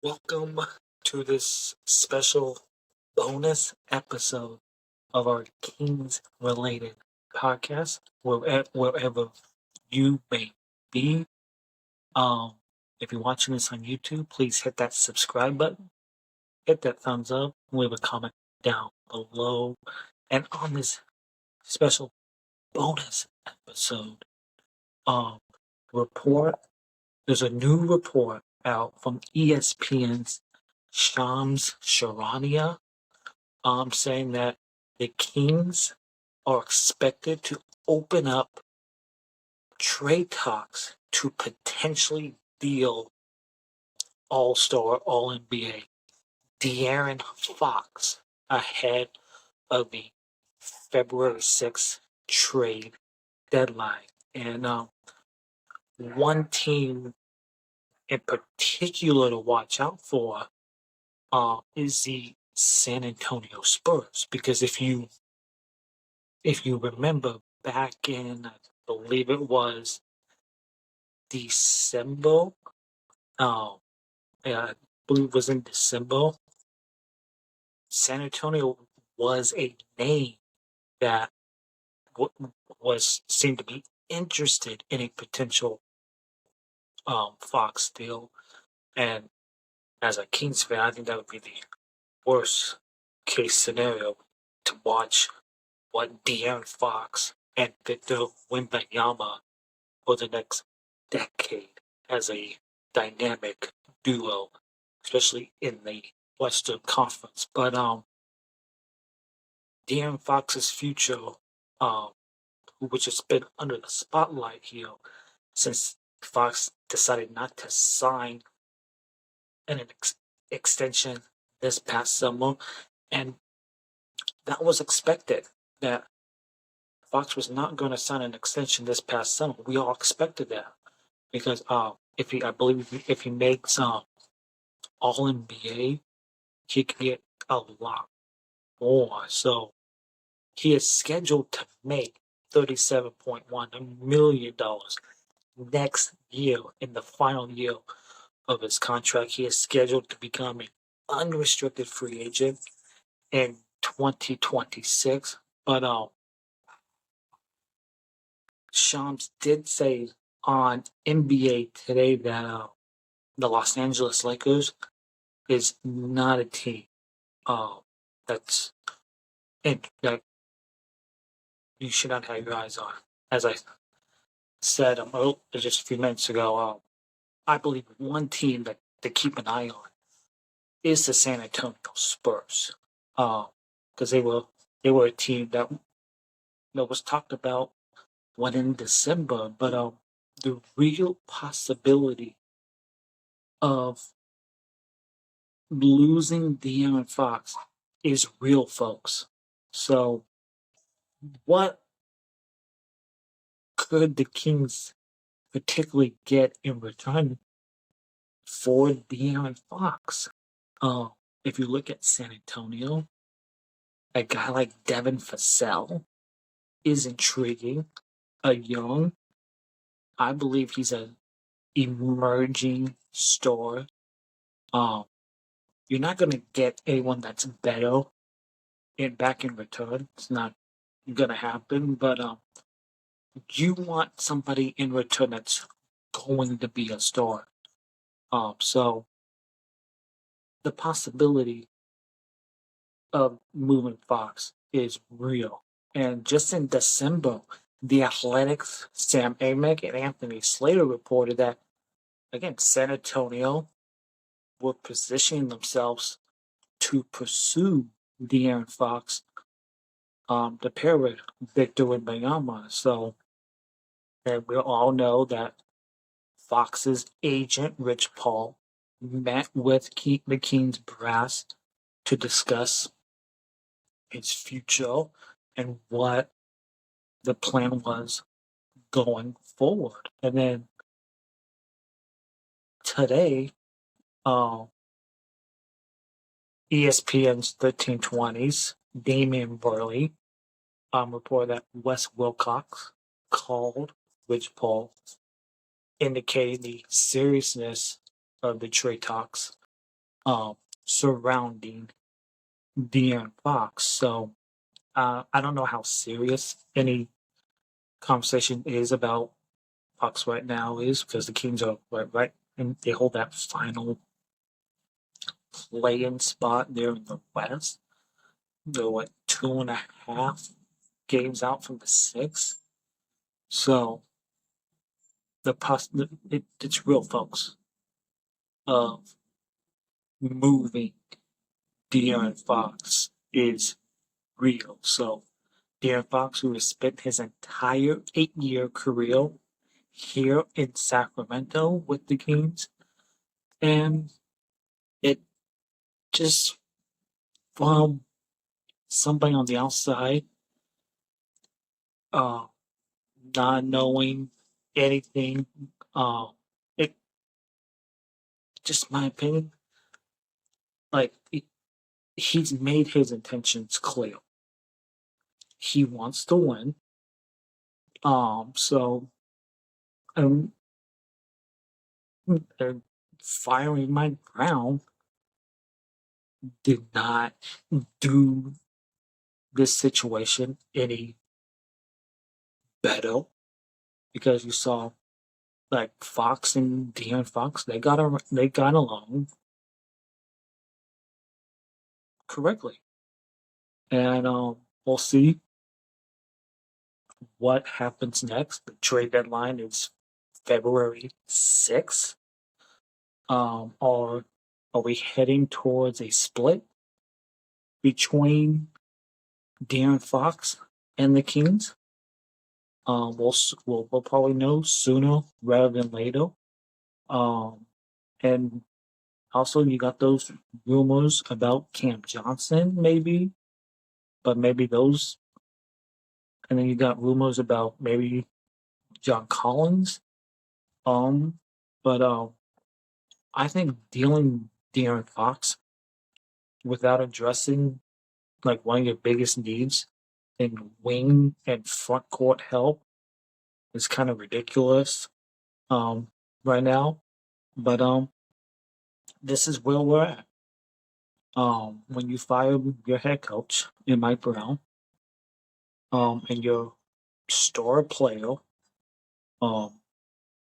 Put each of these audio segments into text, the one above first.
Welcome to this special bonus episode of our Kings related podcast, wherever you may be. Um, if you're watching this on YouTube, please hit that subscribe button, hit that thumbs up, leave a comment down below. And on this special bonus episode, um, report there's a new report out from ESPN's Shams Charania, saying that the Kings are expected to open up trade talks to potentially deal All-Star, All-NBA De'Aaron Fox ahead of the February 6th trade deadline. And one team in particular to watch out for is the San Antonio Spurs, because if you remember back in, I believe it was December, yeah, I believe it was in December, San Antonio was a name that was seemed to be interested in a potential Fox deal, and as a Kings fan, I think that would be the worst case scenario to watch what De'Aaron Fox and Victor Wembanyama for the next decade as a dynamic duo, especially in the Western Conference. But De'Aaron Fox's future, um, which has been under the spotlight here since Fox decided not to sign an extension this past summer, and that was expected. That Fox was not going to sign an extension this past summer. We all expected that because I believe if he makes All NBA, he can get a lot more. So he is scheduled to make $37.1 million next year in the final year of his contract. He is scheduled to become an unrestricted free agent in 2026. But Shams did say on NBA Today that the Los Angeles Lakers is not a team that's that you should not have your eyes on. As I said just a few minutes ago, I believe one team that to keep an eye on is the San Antonio Spurs, because they were a team that was talked about when in December, but the real possibility of losing De'Aaron Fox is real, folks. So, what could the Kings particularly get in return for De'Aaron Fox? If you look at San Antonio, a guy like Devin Vassell is intriguing. A young, I believe he's a emerging star. Um, you're not going to get anyone that's better back in return. It's not going to happen. But you want somebody in return that's going to be a star. So the possibility of moving Fox is real. And just in December, the Athletics' Sam Amick and Anthony Slater reported that, again, San Antonio were positioning themselves to pursue De'Aaron Fox to pair with Victor Wembanyama. So, and we all know that Fox's agent, Rich Paul, met with the Kings brass to discuss his future and what the plan was going forward. And then today, ESPN's 1320s, Damian Burley, reported that Wes Wilcox called Rich Paul, indicating the seriousness of the trade talks surrounding De'Aaron Fox. So I don't know how serious any conversation is about Fox right now is because the Kings are right and they hold that final play-in spot there in the West. They're 2.5 games out from the 6. So it's real, folks, of moving De'Aaron Fox is real. So De'Aaron Fox, who has spent his entire 8-year career here in Sacramento with the Kings, and it just from somebody on the outside, uh, not knowing anything, it just my opinion, like he's made his intentions clear. He wants to win. So um, firing Mike Brown did not do this situation any better because you saw like Fox and De'Aaron Fox, they got along correctly, and we'll see what happens next. The trade deadline is February 6th. Are we heading towards a split between De'Aaron Fox and the Kings? We'll probably know sooner rather than later. And also you got those rumors about Cam Johnson, maybe, but maybe those. And then you got rumors about maybe John Collins. Um, but I think dealing De'Aaron Fox without addressing like one of your biggest needs in wing and front court help is kind of ridiculous right now. But this is where we're at. When you fire your head coach in Mike Brown, and your star player um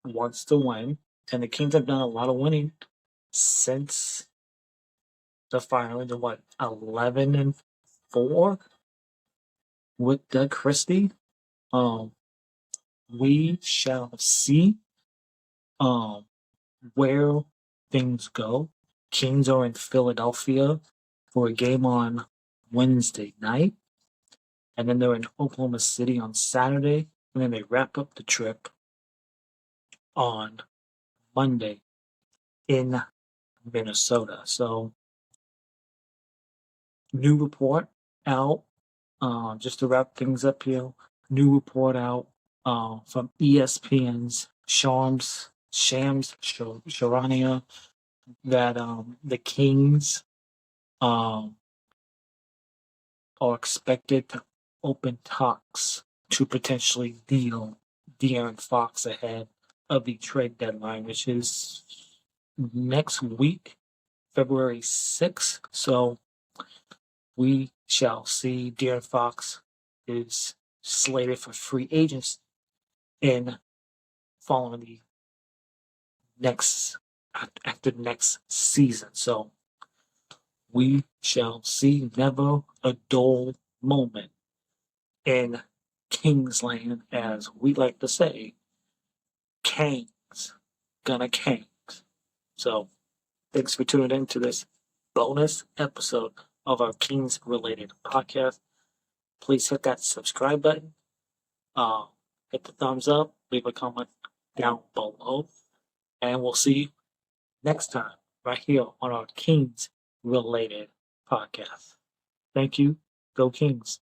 wants to win, and the Kings have done a lot of winning since the firing. They're 11-4 with Doug Christie. Um, we shall see um where things go. Kings are in Philadelphia for a game on Wednesday night, and then they're in Oklahoma City on Saturday, and then they wrap up the trip on Monday in Minnesota. So, new report out, just to wrap things up here. New report out from ESPN's Shams Charania that the Kings um, are expected to open talks to potentially deal De'Aaron Fox ahead of the trade deadline, which is next week, February 6th. So we shall see. De'Aaron Fox is slated for free agents in following the next after next season. So we shall see. Never a dull moment in Kingsland, as we like to say. Kings gonna Kings. So thanks for tuning in to this bonus episode of our Kings related podcast. Please hit that subscribe button. Hit the thumbs up. Leave a comment down below. And we'll see you next time right here on our Kings related podcast. Thank you. Go Kings.